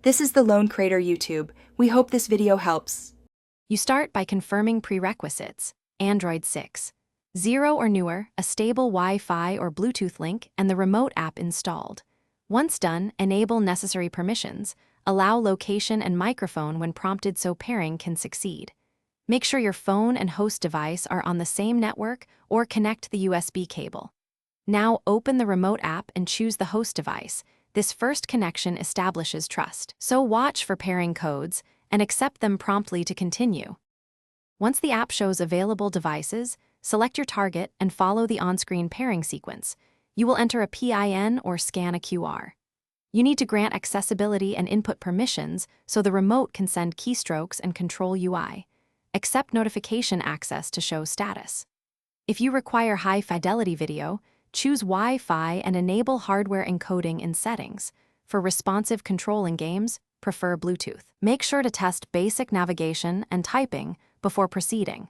This is the Lone Crater YouTube. We hope this video helps. You start by confirming prerequisites. Android 6. 0 or newer, a stable Wi-Fi or Bluetooth link, and the remote app installed. Once done, enable necessary permissions. Allow location and microphone when prompted so pairing can succeed. Make sure your phone and host device are on the same network or connect the USB cable. Now open the remote app and choose the host device. This first connection establishes trust. So watch for pairing codes and accept them promptly to continue. Once the app shows available devices, select your target and follow the on-screen pairing sequence. You will enter a PIN or scan a QR. You need to grant accessibility and input permissions so the remote can send keystrokes and control UI. Accept notification access to show status. If you require high-fidelity video, choose Wi-Fi and enable hardware encoding in settings. For responsive control in games, prefer Bluetooth. Make sure to test basic navigation and typing before proceeding.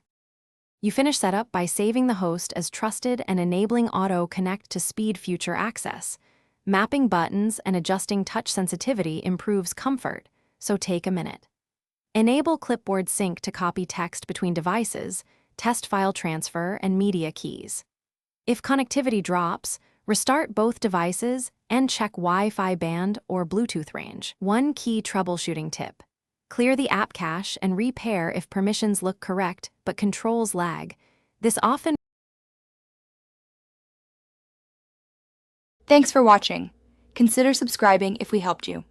You finish setup by saving the host as trusted and enabling auto connect to speed future access. Mapping buttons and adjusting touch sensitivity improves comfort, so take a minute. Enable clipboard sync to copy text between devices, test file transfer, and media keys. If connectivity drops, restart both devices and check Wi-Fi band or Bluetooth range. One key troubleshooting tip: clear the app cache and repair if permissions look correct but controls lag. This often. Thanks for watching. Consider subscribing if we helped you.